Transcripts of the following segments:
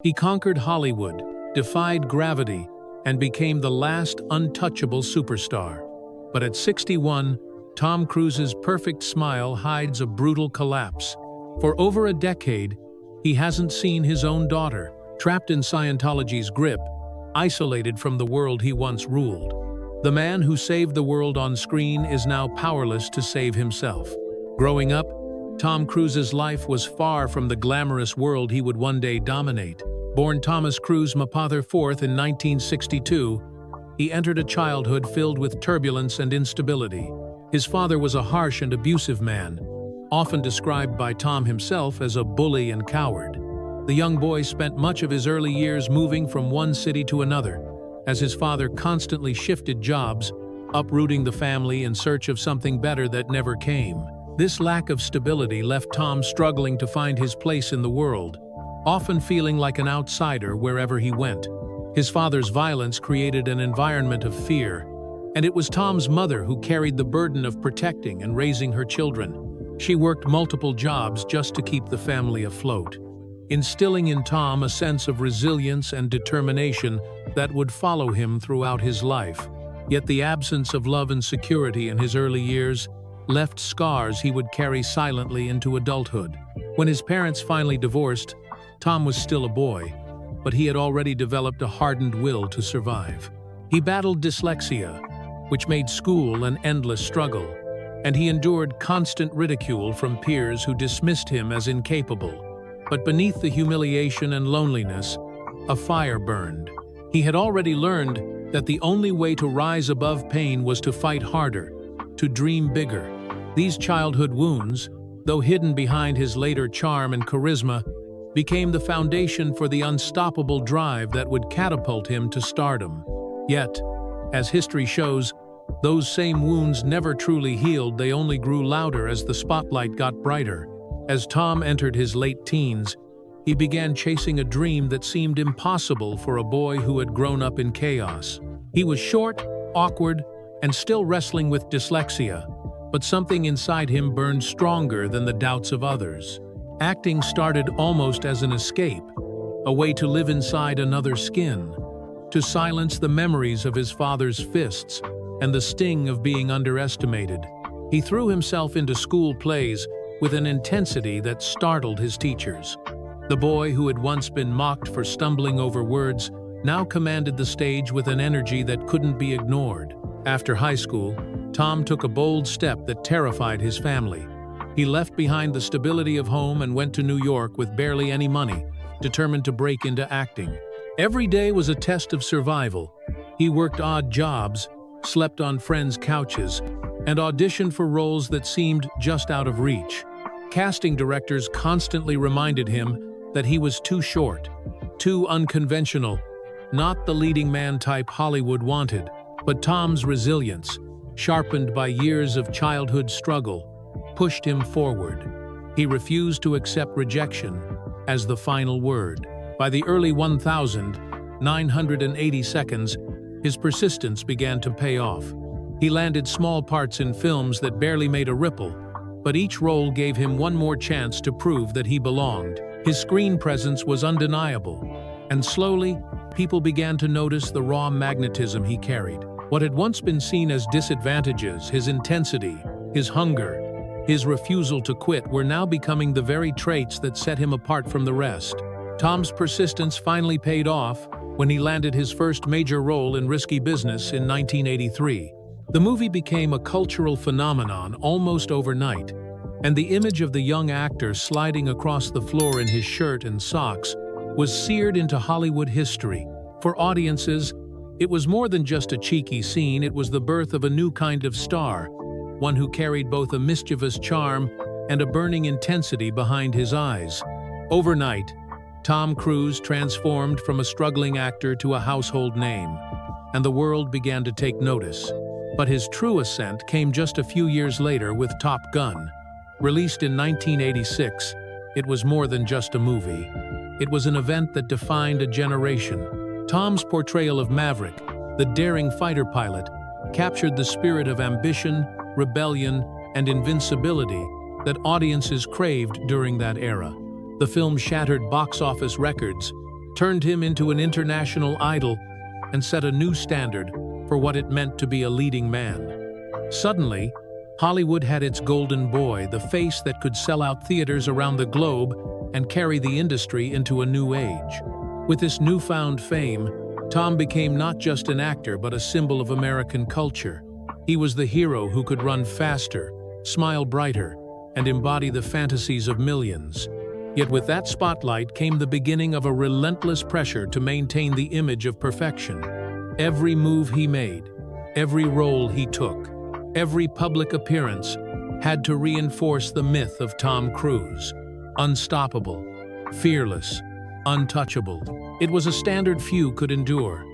He conquered Hollywood, defied gravity, and became the last untouchable superstar. But at 61, Tom Cruise's perfect smile hides a brutal collapse. For over a decade, he hasn't seen his own daughter, trapped in Scientology's grip, isolated from the world he once ruled. The man who saved the world on screen is now powerless to save himself. Growing up, Tom Cruise's life was far from the glamorous world he would one day dominate. Born Thomas Cruise Mapother IV in 1962, he entered a childhood filled with turbulence and instability. His father was a harsh and abusive man, often described by Tom himself as a bully and coward. The young boy spent much of his early years moving from one city to another, as his father constantly shifted jobs, uprooting the family in search of something better that never came. This lack of stability left Tom struggling to find his place in the world, often feeling like an outsider wherever he went. His father's violence created an environment of fear, and it was Tom's mother who carried the burden of protecting and raising her children. She worked multiple jobs just to keep the family afloat, instilling in Tom a sense of resilience and determination that would follow him throughout his life. Yet the absence of love and security in his early years left scars he would carry silently into adulthood. When his parents finally divorced, Tom was still a boy, but he had already developed a hardened will to survive. He battled dyslexia, which made school an endless struggle, and he endured constant ridicule from peers who dismissed him as incapable. But beneath the humiliation and loneliness, a fire burned. He had already learned that the only way to rise above pain was to fight harder, to dream bigger. These childhood wounds, though hidden behind his later charm and charisma, became the foundation for the unstoppable drive that would catapult him to stardom. Yet, as history shows, those same wounds never truly healed, they only grew louder as the spotlight got brighter. As Tom entered his late teens, he began chasing a dream that seemed impossible for a boy who had grown up in chaos. He was short, awkward, and still wrestling with dyslexia, but something inside him burned stronger than the doubts of others. Acting started almost as an escape, a way to live inside another's skin, to silence the memories of his father's fists and the sting of being underestimated. He threw himself into school plays with an intensity that startled his teachers. The boy who had once been mocked for stumbling over words now commanded the stage with an energy that couldn't be ignored. After high school, Tom took a bold step that terrified his family. He left behind the stability of home and went to New York with barely any money, determined to break into acting. Every day was a test of survival. He worked odd jobs, slept on friends' couches, and auditioned for roles that seemed just out of reach. Casting directors constantly reminded him that he was too short, too unconventional, not the leading man type Hollywood wanted. But Tom's resilience, sharpened by years of childhood struggle, pushed him forward. He refused to accept rejection as the final word. By the early 1982s, his persistence began to pay off. He landed small parts in films that barely made a ripple, but each role gave him one more chance to prove that he belonged. His screen presence was undeniable, and slowly, people began to notice the raw magnetism he carried. What had once been seen as disadvantages, his intensity, his hunger, his refusal to quit, were now becoming the very traits that set him apart from the rest. Tom's persistence finally paid off when he landed his first major role in Risky Business in 1983. The movie became a cultural phenomenon almost overnight, and the image of the young actor sliding across the floor in his shirt and socks was seared into Hollywood history. For audiences, it was more than just a cheeky scene, it was the birth of a new kind of star, one who carried both a mischievous charm and a burning intensity behind his eyes. Overnight, Tom Cruise transformed from a struggling actor to a household name, and the world began to take notice. But his true ascent came just a few years later with Top Gun. Released in 1986, it was more than just a movie. It was an event that defined a generation. Tom's portrayal of Maverick, the daring fighter pilot, captured the spirit of ambition, rebellion, and invincibility that audiences craved during that era. The film shattered box office records, turned him into an international idol, and set a new standard for what it meant to be a leading man. Suddenly, Hollywood had its golden boy, the face that could sell out theaters around the globe and carry the industry into a new age. With this newfound fame, Tom became not just an actor but a symbol of American culture. He was the hero who could run faster, smile brighter, and embody the fantasies of millions. Yet with that spotlight came the beginning of a relentless pressure to maintain the image of perfection. Every move he made, every role he took, every public appearance had to reinforce the myth of Tom Cruise. Unstoppable, fearless, untouchable. It was a standard few could endure.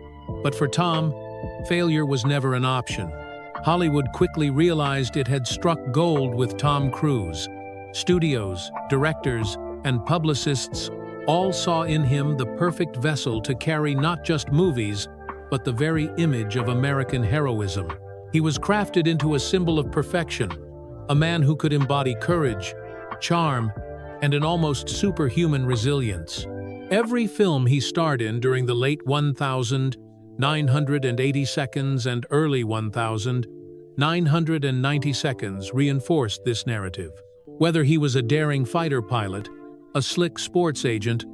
But for Tom, failure was never an option. Hollywood quickly realized it had struck gold with Tom Cruise. Studios, directors, and publicists all saw in him the perfect vessel to carry not just movies, but the very image of American heroism. He was crafted into a symbol of perfection, a man who could embody courage, charm, and an almost superhuman resilience. Every film he starred in during the late 1982 and early 1990s reinforced this narrative. Whether he was a daring fighter pilot, a slick sports agent,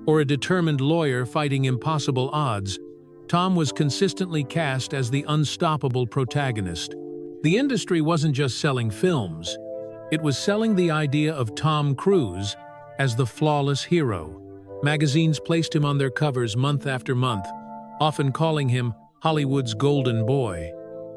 or a determined lawyer fighting impossible odds, Tom was consistently cast as the unstoppable protagonist. The industry wasn't just selling films, it was selling the idea of Tom Cruise as the flawless hero. Magazines placed him on their covers month after month, often calling him Hollywood's golden boy.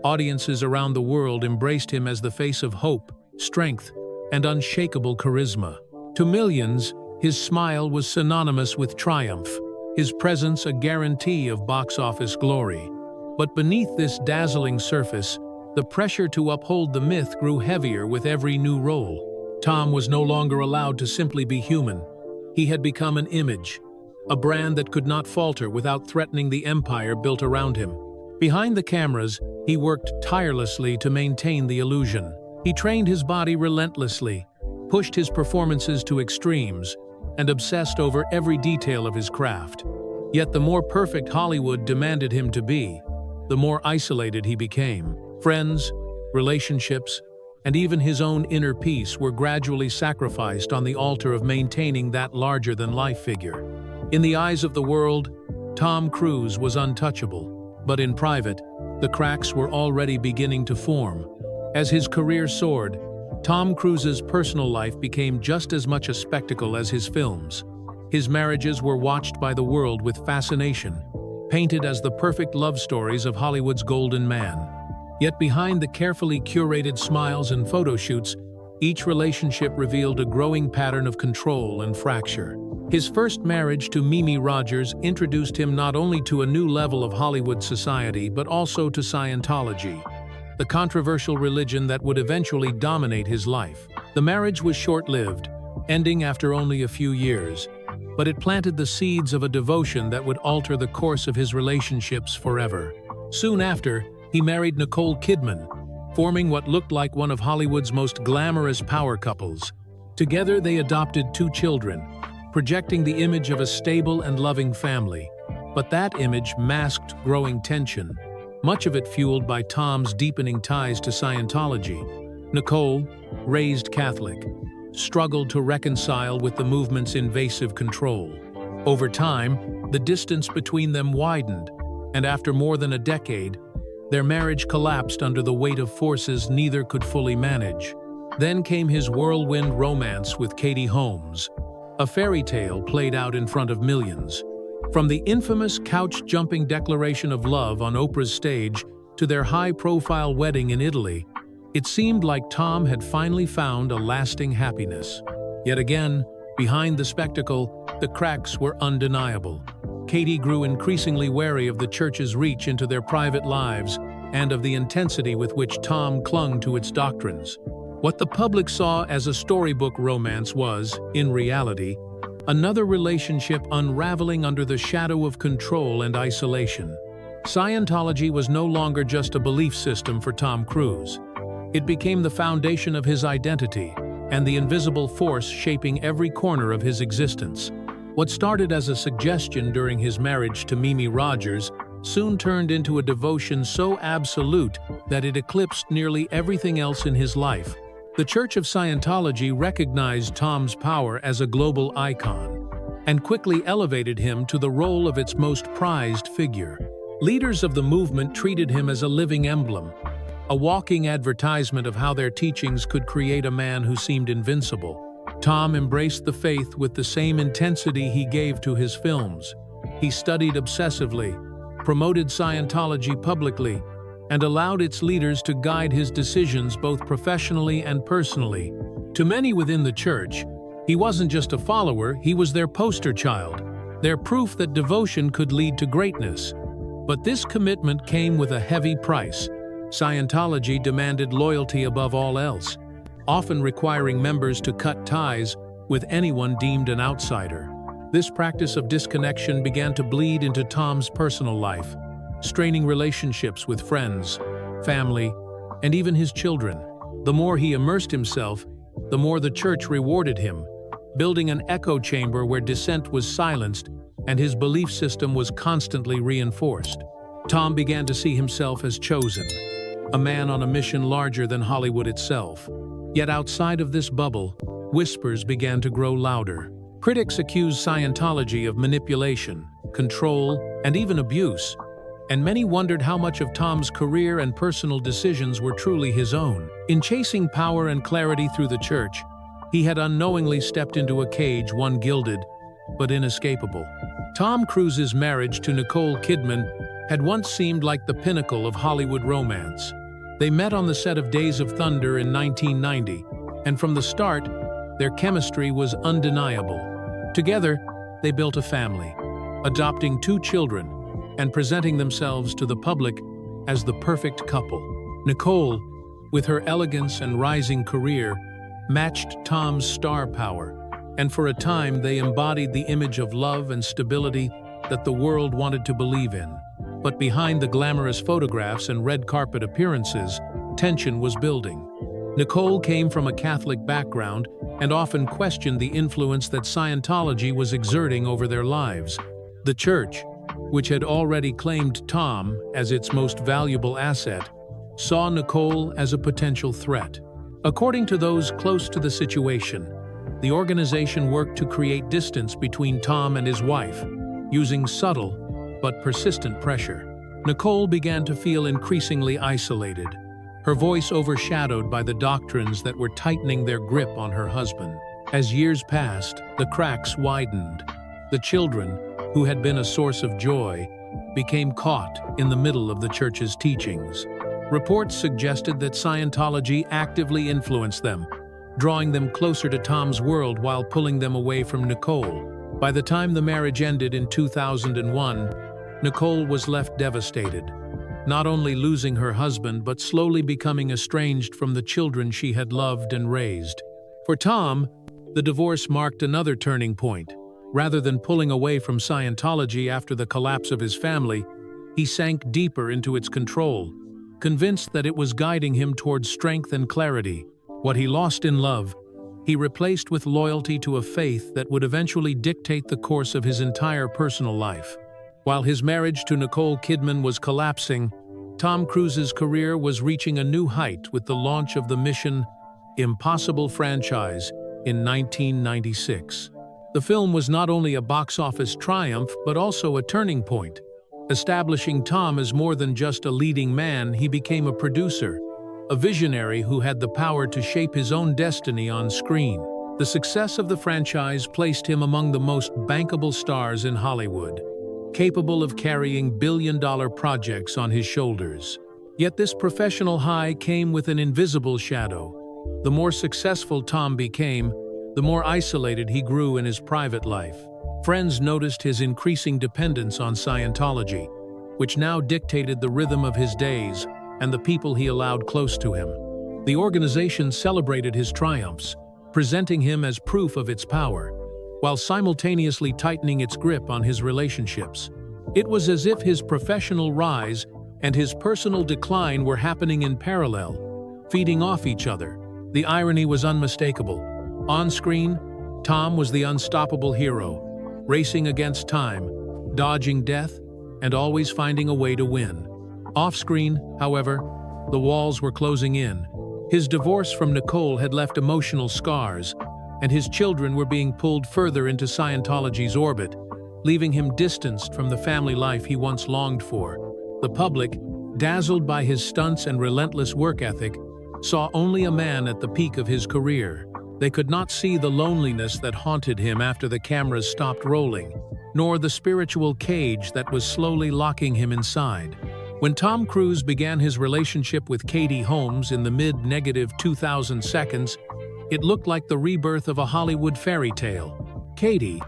Audiences around the world embraced him as the face of hope, strength, and unshakable charisma. To millions, his smile was synonymous with triumph, his presence a guarantee of box office glory. But beneath this dazzling surface, the pressure to uphold the myth grew heavier with every new role. Tom was no longer allowed to simply be human. He had become an image, a brand that could not falter without threatening the empire built around him. Behind the cameras, he worked tirelessly to maintain the illusion. He trained his body relentlessly, pushed his performances to extremes, and obsessed over every detail of his craft. Yet the more perfect Hollywood demanded him to be, the more isolated he became. Friends, relationships, and even his own inner peace were gradually sacrificed on the altar of maintaining that larger-than-life figure. In the eyes of the world, Tom Cruise was untouchable. But in private, the cracks were already beginning to form. As his career soared, Tom Cruise's personal life became just as much a spectacle as his films. His marriages were watched by the world with fascination, painted as the perfect love stories of Hollywood's golden man. Yet behind the carefully curated smiles and photo shoots, each relationship revealed a growing pattern of control and fracture. His first marriage to Mimi Rogers introduced him not only to a new level of Hollywood society but also to Scientology, the controversial religion that would eventually dominate his life. The marriage was short-lived, ending after only a few years, but it planted the seeds of a devotion that would alter the course of his relationships forever. Soon after, he married Nicole Kidman, forming what looked like one of Hollywood's most glamorous power couples. Together they adopted 2 children, projecting the image of a stable and loving family. But that image masked growing tension, much of it fueled by Tom's deepening ties to Scientology. Nicole, raised Catholic, struggled to reconcile with the movement's invasive control. Over time, the distance between them widened, and after more than a decade, their marriage collapsed under the weight of forces neither could fully manage. Then came his whirlwind romance with Katie Holmes, a fairy tale played out in front of millions. From the infamous couch-jumping declaration of love on Oprah's stage to their high-profile wedding in Italy, it seemed like Tom had finally found a lasting happiness. Yet again, behind the spectacle, the cracks were undeniable. Katie grew increasingly wary of the church's reach into their private lives and of the intensity with which Tom clung to its doctrines. What the public saw as a storybook romance was, in reality, another relationship unraveling under the shadow of control and isolation. Scientology was no longer just a belief system for Tom Cruise. It became the foundation of his identity and the invisible force shaping every corner of his existence. What started as a suggestion during his marriage to Mimi Rogers soon turned into a devotion so absolute that it eclipsed nearly everything else in his life. The Church of Scientology recognized Tom's power as a global icon and quickly elevated him to the role of its most prized figure. Leaders of the movement treated him as a living emblem, a walking advertisement of how their teachings could create a man who seemed invincible. Tom embraced the faith with the same intensity he gave to his films. He studied obsessively, promoted Scientology publicly, and allowed its leaders to guide his decisions both professionally and personally. To many within the church, he wasn't just a follower, he was their poster child, their proof that devotion could lead to greatness. But this commitment came with a heavy price. Scientology demanded loyalty above all else, often requiring members to cut ties with anyone deemed an outsider. This practice of disconnection began to bleed into Tom's personal life, straining relationships with friends, family, and even his children. The more he immersed himself, the more the church rewarded him, building an echo chamber where dissent was silenced and his belief system was constantly reinforced. Tom began to see himself as chosen, a man on a mission larger than Hollywood itself. Yet outside of this bubble, whispers began to grow louder. Critics accused Scientology of manipulation, control, and even abuse, and many wondered how much of Tom's career and personal decisions were truly his own. In chasing power and clarity through the church, he had unknowingly stepped into a cage, one gilded, but inescapable. Tom Cruise's marriage to Nicole Kidman had once seemed like the pinnacle of Hollywood romance. They met on the set of Days of Thunder in 1990, and from the start, their chemistry was undeniable. Together, they built a family, adopting 2 children, and presenting themselves to the public as the perfect couple. Nicole, with her elegance and rising career, matched Tom's star power, and for a time they embodied the image of love and stability that the world wanted to believe in. But behind the glamorous photographs and red carpet appearances, tension was building. Nicole came from a Catholic background and often questioned the influence that Scientology was exerting over their lives. The church, which had already claimed Tom as its most valuable asset, saw Nicole as a potential threat. According to those close to the situation, the organization worked to create distance between Tom and his wife, using subtle but persistent pressure. Nicole began to feel increasingly isolated, her voice overshadowed by the doctrines that were tightening their grip on her husband. As years passed, the cracks widened. The children, who had been a source of joy, became caught in the middle of the church's teachings. Reports suggested that Scientology actively influenced them, drawing them closer to Tom's world while pulling them away from Nicole. By the time the marriage ended in 2001, Nicole was left devastated, not only losing her husband but slowly becoming estranged from the children she had loved and raised. For Tom, the divorce marked another turning point. Rather than pulling away from Scientology after the collapse of his family, he sank deeper into its control, convinced that it was guiding him towards strength and clarity. What he lost in love, he replaced with loyalty to a faith that would eventually dictate the course of his entire personal life. While his marriage to Nicole Kidman was collapsing, Tom Cruise's career was reaching a new height with the launch of the Mission Impossible franchise in 1996. The film was not only a box office triumph but also a turning point. Establishing Tom as more than just a leading man, he became a producer, a visionary who had the power to shape his own destiny on screen. The success of the franchise placed him among the most bankable stars in Hollywood, capable of carrying billion-dollar projects on his shoulders. Yet this professional high came with an invisible shadow. The more successful Tom became, the more isolated he grew in his private life. Friends noticed his increasing dependence on Scientology, which now dictated the rhythm of his days and the people he allowed close to him. The organization celebrated his triumphs, presenting him as proof of its power, while simultaneously tightening its grip on his relationships. It was as if his professional rise and his personal decline were happening in parallel, feeding off each other. The irony was unmistakable. On screen, Tom was the unstoppable hero, racing against time, dodging death, and always finding a way to win. Off-screen, however, the walls were closing in. His divorce from Nicole had left emotional scars, and his children were being pulled further into Scientology's orbit, leaving him distanced from the family life he once longed for. The public, dazzled by his stunts and relentless work ethic, saw only a man at the peak of his career. They could not see the loneliness that haunted him after the cameras stopped rolling, nor the spiritual cage that was slowly locking him inside. When Tom Cruise began his relationship with Katie Holmes in the mid-2000 seconds, it looked like the rebirth of a Hollywood fairy tale. Katie,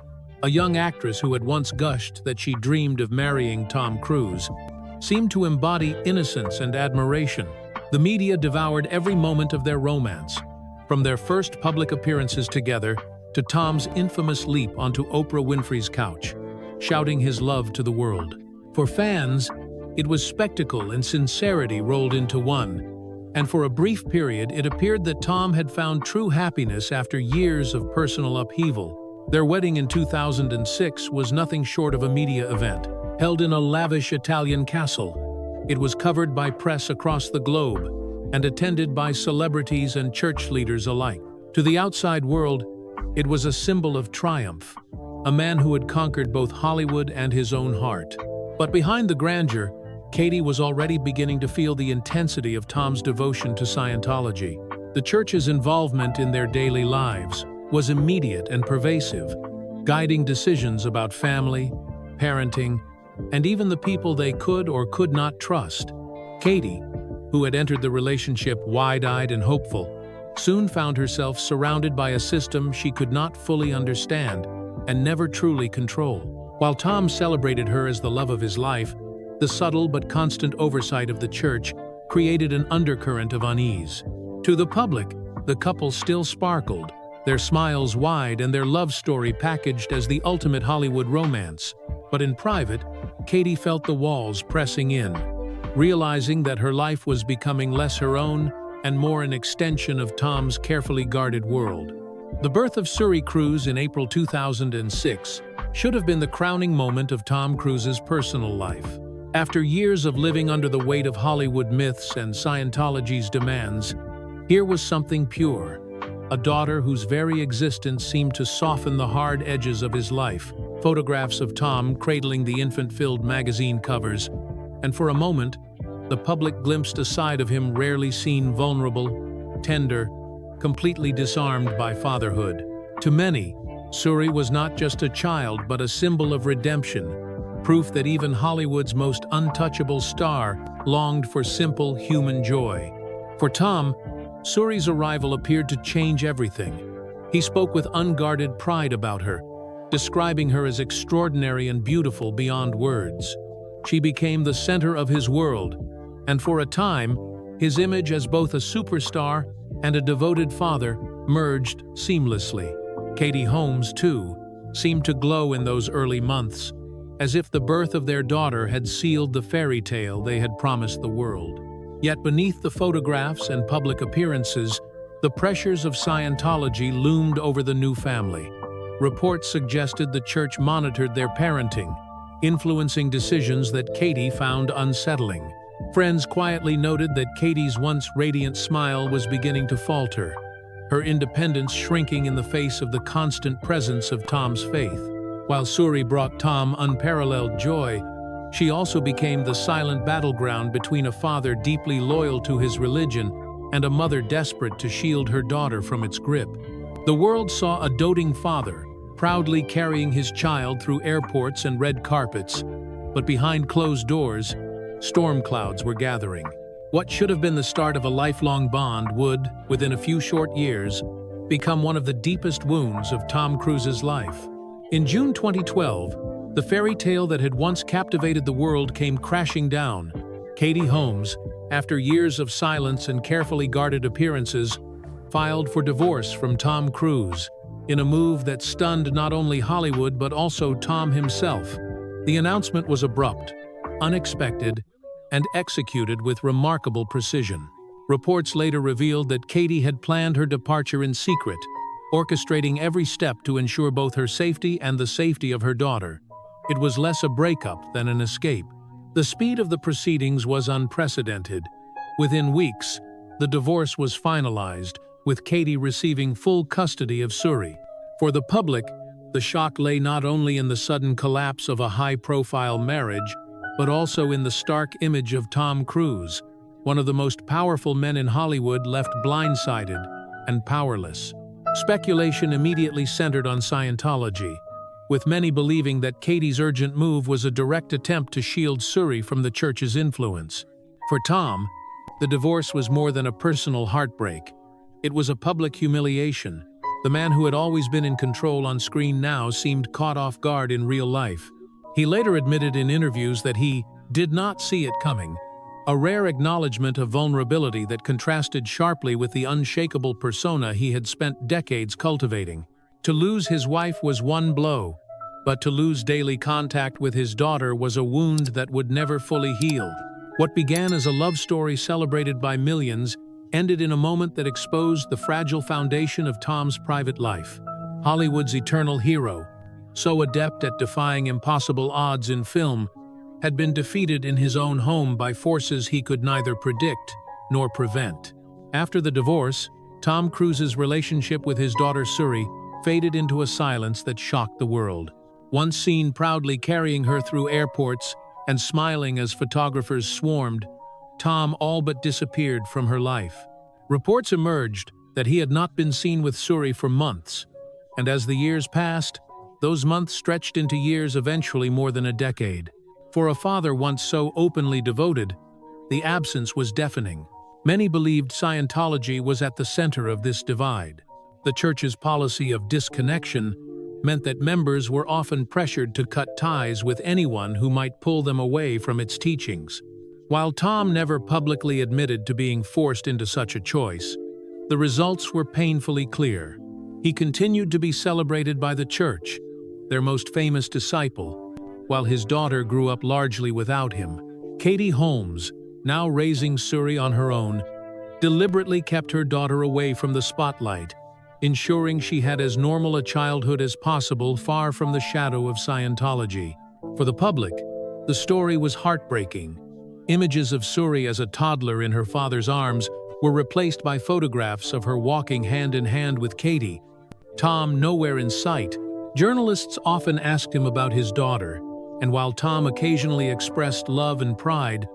a young actress who had once gushed that she dreamed of marrying Tom Cruise, seemed to embody innocence and admiration. The media devoured every moment of their romance, from their first public appearances together to Tom's infamous leap onto Oprah Winfrey's couch, shouting his love to the world. For fans, it was spectacle and sincerity rolled into one, and for a brief period it appeared that Tom had found true happiness after years of personal upheaval. Their wedding in 2006 was nothing short of a media event, held in a lavish Italian castle. It was covered by press across the globe and attended by celebrities and church leaders alike. To the outside world, it was a symbol of triumph, a man who had conquered both Hollywood and his own heart. But behind the grandeur, Katie was already beginning to feel the intensity of Tom's devotion to Scientology. The church's involvement in their daily lives was immediate and pervasive, guiding decisions about family, parenting, and even the people they could or could not trust. Katie, who had entered the relationship wide-eyed and hopeful, soon found herself surrounded by a system she could not fully understand and never truly control. While Tom celebrated her as the love of his life, the subtle but constant oversight of the church created an undercurrent of unease. To the public, the couple still sparkled, their smiles wide and their love story packaged as the ultimate Hollywood romance. But in private, Katie felt the walls pressing in, realizing that her life was becoming less her own and more an extension of Tom's carefully guarded world. The birth of Suri Cruise in April 2006 should have been the crowning moment of Tom Cruise's personal life. After years of living under the weight of Hollywood myths and Scientology's demands, here was something pure, a daughter whose very existence seemed to soften the hard edges of his life. Photographs of Tom cradling the infant-filled magazine covers, and for a moment, the public glimpsed a side of him rarely seen, vulnerable, tender, completely disarmed by fatherhood. To many, Suri was not just a child but a symbol of redemption, proof that even Hollywood's most untouchable star longed for simple human joy. For Tom, Suri's arrival appeared to change everything. He spoke with unguarded pride about her, describing her as extraordinary and beautiful beyond words. She became the center of his world, and for a time, his image as both a superstar and a devoted father merged seamlessly. Katie Holmes, too, seemed to glow in those early months, as if the birth of their daughter had sealed the fairy tale they had promised the world. Yet beneath the photographs and public appearances, the pressures of Scientology loomed over the new family. Reports suggested the church monitored their parenting, influencing decisions that Katie found unsettling. Friends quietly noted that Katie's once radiant smile was beginning to falter, her independence shrinking in the face of the constant presence of Tom's faith. While Suri brought Tom unparalleled joy, she also became the silent battleground between a father deeply loyal to his religion and a mother desperate to shield her daughter from its grip. The world saw a doting father, proudly carrying his child through airports and red carpets, but behind closed doors, storm clouds were gathering. What should have been the start of a lifelong bond would, within a few short years, become one of the deepest wounds of Tom Cruise's life. In June 2012, the fairy tale that had once captivated the world came crashing down. Katie Holmes, after years of silence and carefully guarded appearances, filed for divorce from Tom Cruise, in a move that stunned not only Hollywood but also Tom himself. The announcement was abrupt, unexpected, and executed with remarkable precision. Reports later revealed that Katie had planned her departure in secret, orchestrating every step to ensure both her safety and the safety of her daughter. It was less a breakup than an escape. The speed of the proceedings was unprecedented. Within weeks, the divorce was finalized, with Katie receiving full custody of Suri. For the public, the shock lay not only in the sudden collapse of a high-profile marriage, but also in the stark image of Tom Cruise, one of the most powerful men in Hollywood, left blindsided and powerless. Speculation immediately centered on Scientology, with many believing that Katie's urgent move was a direct attempt to shield Suri from the church's influence. For Tom, the divorce was more than a personal heartbreak. It was a public humiliation. The man who had always been in control on screen now seemed caught off guard in real life. He later admitted in interviews that he did not see it coming, a rare acknowledgement of vulnerability that contrasted sharply with the unshakable persona he had spent decades cultivating. To lose his wife was one blow, but to lose daily contact with his daughter was a wound that would never fully heal. What began as a love story celebrated by millions ended in a moment that exposed the fragile foundation of Tom's private life. Hollywood's eternal hero, so adept at defying impossible odds in film, had been defeated in his own home by forces he could neither predict nor prevent. After the divorce, Tom Cruise's relationship with his daughter Suri faded into a silence that shocked the world. Once seen proudly carrying her through airports and smiling as photographers swarmed, Tom all but disappeared from her life. Reports emerged that he had not been seen with Suri for months, and as the years passed, those months stretched into years, eventually more than a decade. For a father once so openly devoted, the absence was deafening. Many believed Scientology was at the center of this divide. The church's policy of disconnection meant that members were often pressured to cut ties with anyone who might pull them away from its teachings. While Tom never publicly admitted to being forced into such a choice, the results were painfully clear. He continued to be celebrated by the church, their most famous disciple, while his daughter grew up largely without him. Katie Holmes, now raising Suri on her own, deliberately kept her daughter away from the spotlight, ensuring she had as normal a childhood as possible, far from the shadow of Scientology. For the public, the story was heartbreaking. Images of Suri as a toddler in her father's arms were replaced by photographs of her walking hand in hand with Katie, Tom nowhere in sight. Journalists often asked him about his daughter, and while Tom occasionally expressed love and pride,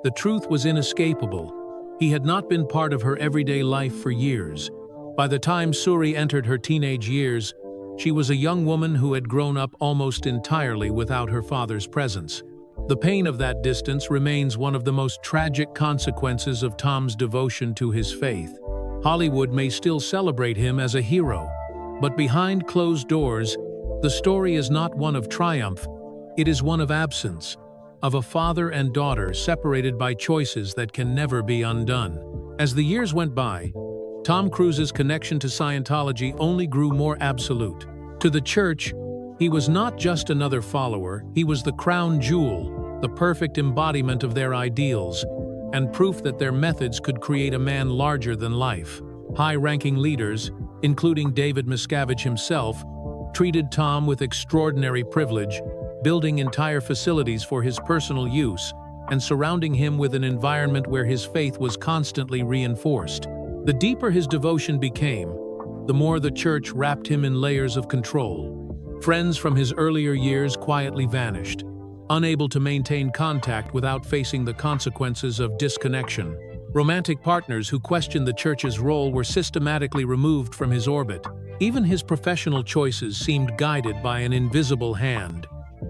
the truth was inescapable. He had not been part of her everyday life for years. By the time Suri entered her teenage years, she was a young woman who had grown up almost entirely without her father's presence. The pain of that distance remains one of the most tragic consequences of Tom's devotion to his faith. Hollywood may still celebrate him as a hero, but behind closed doors, the story is not one of triumph, it is one of absence, of a father and daughter separated by choices that can never be undone. As the years went by, Tom Cruise's connection to Scientology only grew more absolute. To the church, he was not just another follower, he was the crown jewel, the perfect embodiment of their ideals, and proof that their methods could create a man larger than life. High-ranking leaders, including David Miscavige himself, treated Tom with extraordinary privilege, building entire facilities for his personal use and surrounding him with an environment where his faith was constantly reinforced. The deeper his devotion became, the more the church wrapped him in layers of control. Friends from his earlier years quietly vanished, unable to maintain contact without facing the consequences of disconnection. Romantic partners who questioned the church's role were systematically removed from his orbit. Even his professional choices seemed guided by an invisible hand.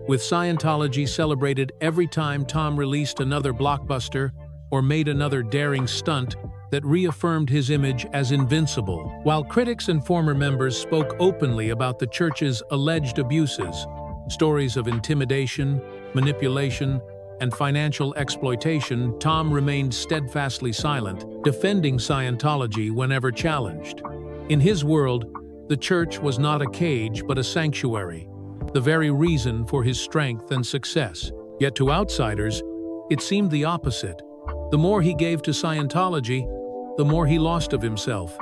With Scientology celebrated every time Tom released another blockbuster or made another daring stunt that reaffirmed his image as invincible. While critics and former members spoke openly about the church's alleged abuses, stories of intimidation, manipulation, and financial exploitation, Tom remained steadfastly silent, defending Scientology whenever challenged. In his world, the church was not a cage but a sanctuary, the very reason for his strength and success. Yet to outsiders, it seemed the opposite. The more he gave to Scientology, the more he lost of himself.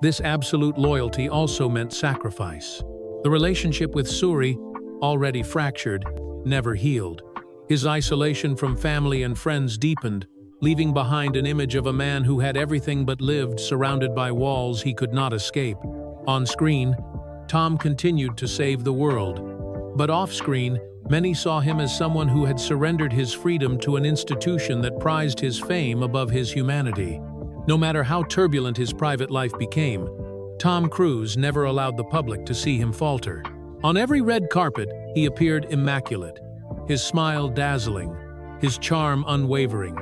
This absolute loyalty also meant sacrifice. The relationship with Suri, already fractured, never healed. His isolation from family and friends deepened, leaving behind an image of a man who had everything but lived surrounded by walls he could not escape. On screen, Tom continued to save the world. But off-screen, many saw him as someone who had surrendered his freedom to an institution that prized his fame above his humanity. No matter how turbulent his private life became, Tom Cruise never allowed the public to see him falter. On every red carpet, he appeared immaculate, his smile dazzling, his charm unwavering.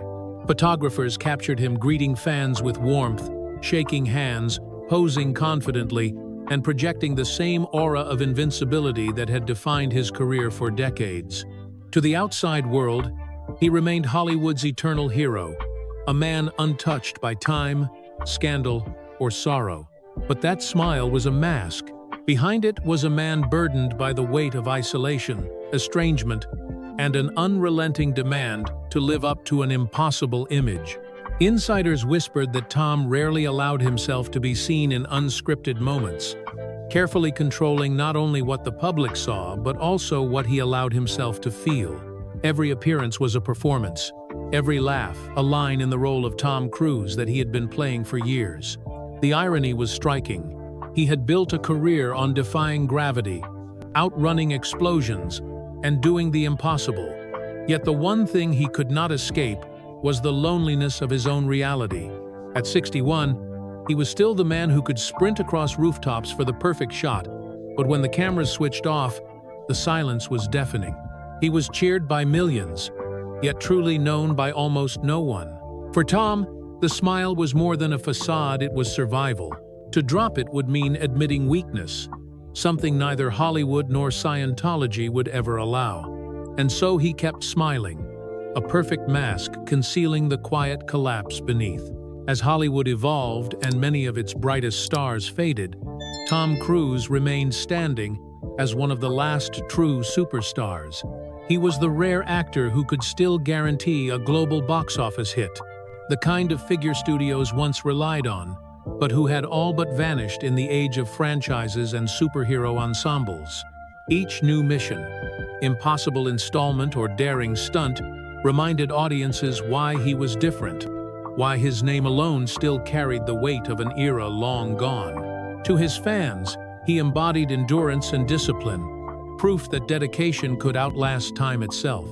Photographers captured him greeting fans with warmth, shaking hands, posing confidently, and projecting the same aura of invincibility that had defined his career for decades. To the outside world, he remained Hollywood's eternal hero, a man untouched by time, scandal, or sorrow. But that smile was a mask. Behind it was a man burdened by the weight of isolation, estrangement, and an unrelenting demand to live up to an impossible image. Insiders whispered that Tom rarely allowed himself to be seen in unscripted moments, carefully controlling not only what the public saw, but also what he allowed himself to feel. Every appearance was a performance, every laugh a line in the role of Tom Cruise that he had been playing for years. The irony was striking. He had built a career on defying gravity, outrunning explosions, and doing the impossible. Yet the one thing he could not escape was the loneliness of his own reality. At 61, he was still the man who could sprint across rooftops for the perfect shot, but when the cameras switched off, the silence was deafening. He was cheered by millions, yet truly known by almost no one. For Tom, the smile was more than a facade, it was survival. To drop it would mean admitting weakness, something neither Hollywood nor Scientology would ever allow. And so he kept smiling, a perfect mask concealing the quiet collapse beneath. As Hollywood evolved and many of its brightest stars faded, Tom Cruise remained standing as one of the last true superstars. He was the rare actor who could still guarantee a global box office hit, the kind of figure studios once relied on, but who had all but vanished in the age of franchises and superhero ensembles. Each new mission, impossible installment or daring stunt, reminded audiences why he was different, why his name alone still carried the weight of an era long gone. To his fans, he embodied endurance and discipline, proof that dedication could outlast time itself.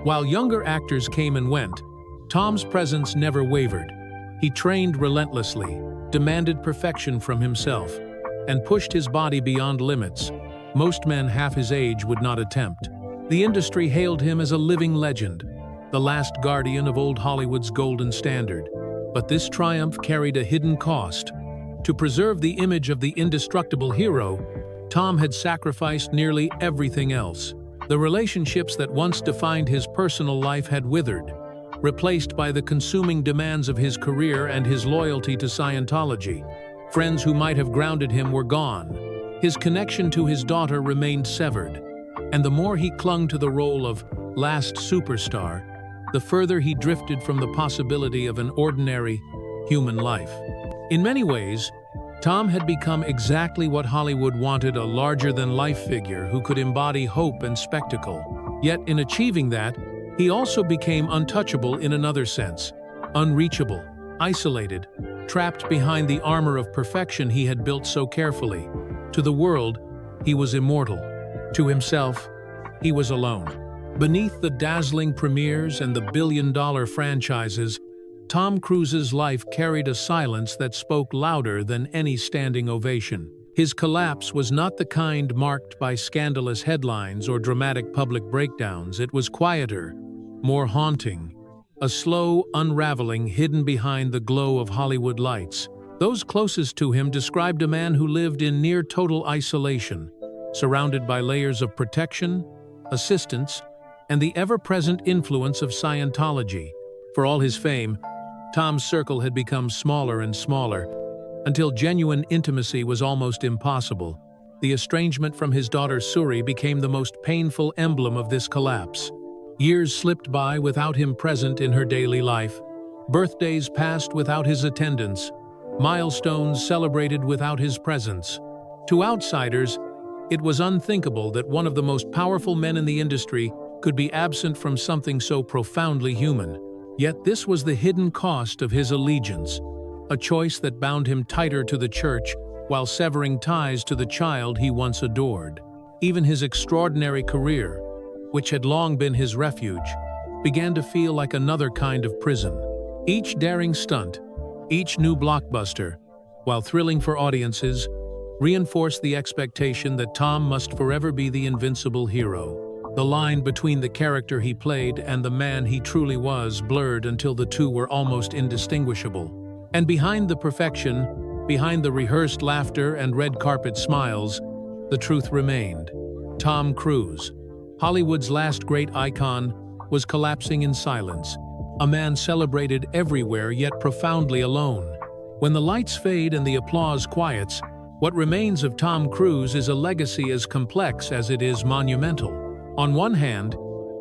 While younger actors came and went, Tom's presence never wavered. He trained relentlessly, demanded perfection from himself, and pushed his body beyond limits most men half his age would not attempt. The industry hailed him as a living legend, the last guardian of old Hollywood's golden standard. But this triumph carried a hidden cost. To preserve the image of the indestructible hero, Tom had sacrificed nearly everything else. The relationships that once defined his personal life had withered, replaced by the consuming demands of his career and his loyalty to Scientology. Friends who might have grounded him were gone. His connection to his daughter remained severed, and the more he clung to the role of last superstar, the further he drifted from the possibility of an ordinary, human life. In many ways, Tom had become exactly what Hollywood wanted, a larger-than-life figure who could embody hope and spectacle. Yet in achieving that, he also became untouchable in another sense, unreachable, isolated, trapped behind the armor of perfection he had built so carefully. To the world, he was immortal. To himself, he was alone. Beneath the dazzling premieres and the billion-dollar franchises, Tom Cruise's life carried a silence that spoke louder than any standing ovation. His collapse was not the kind marked by scandalous headlines or dramatic public breakdowns. It was quieter, more haunting, a slow unraveling hidden behind the glow of Hollywood lights. Those closest to him described a man who lived in near total isolation, surrounded by layers of protection, assistance, and the ever-present influence of Scientology. For all his fame, Tom's circle had become smaller and smaller, until genuine intimacy was almost impossible. The estrangement from his daughter Suri became the most painful emblem of this collapse. Years slipped by without him present in her daily life. Birthdays passed without his attendance. milestones celebrated without his presence. To outsiders, it was unthinkable that one of the most powerful men in the industry could be absent from something so profoundly human. Yet this was the hidden cost of his allegiance, a choice that bound him tighter to the church while severing ties to the child he once adored. Even his extraordinary career, which had long been his refuge, began to feel like another kind of prison. Each daring stunt, each new blockbuster, while thrilling for audiences, reinforced the expectation that Tom must forever be the invincible hero. The line between the character he played and the man he truly was blurred until the two were almost indistinguishable. And behind the perfection, behind the rehearsed laughter and red carpet smiles, the truth remained. Tom Cruise, Hollywood's last great icon, was collapsing in silence, a man celebrated everywhere yet profoundly alone. When the lights fade and the applause quiets, what remains of Tom Cruise is a legacy as complex as it is monumental. On one hand,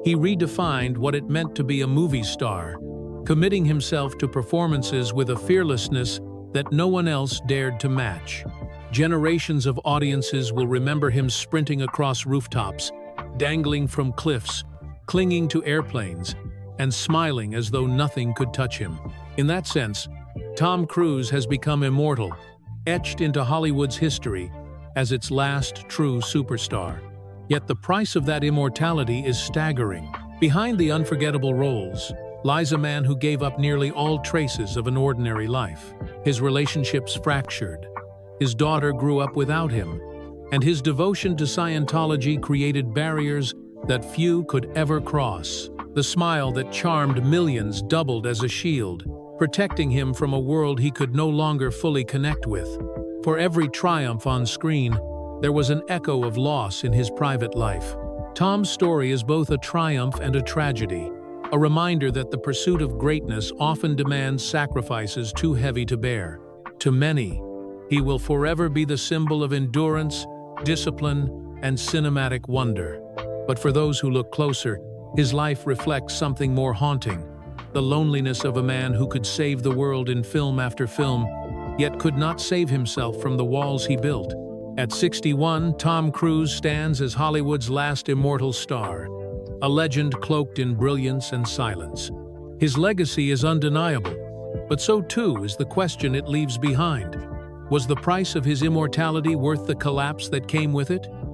he redefined what it meant to be a movie star, committing himself to performances with a fearlessness that no one else dared to match. Generations of audiences will remember him sprinting across rooftops, dangling from cliffs, clinging to airplanes, and smiling as though nothing could touch him. In that sense, Tom Cruise has become immortal, etched into Hollywood's history as its last true superstar. Yet the price of that immortality is staggering. Behind the unforgettable roles lies a man who gave up nearly all traces of an ordinary life. His relationships fractured, his daughter grew up without him, and his devotion to Scientology created barriers that few could ever cross. The smile that charmed millions doubled as a shield, protecting him from a world he could no longer fully connect with. For every triumph on screen, there was an echo of loss in his private life. Tom's story is both a triumph and a tragedy, a reminder that the pursuit of greatness often demands sacrifices too heavy to bear. To many, he will forever be the symbol of endurance, discipline, and cinematic wonder. But for those who look closer, his life reflects something more haunting: the loneliness of a man who could save the world in film after film, yet could not save himself from the walls he built. At 61, Tom Cruise stands as Hollywood's last immortal star, a legend cloaked in brilliance and silence. His legacy is undeniable, but so too is the question it leaves behind. Was the price of his immortality worth the collapse that came with it?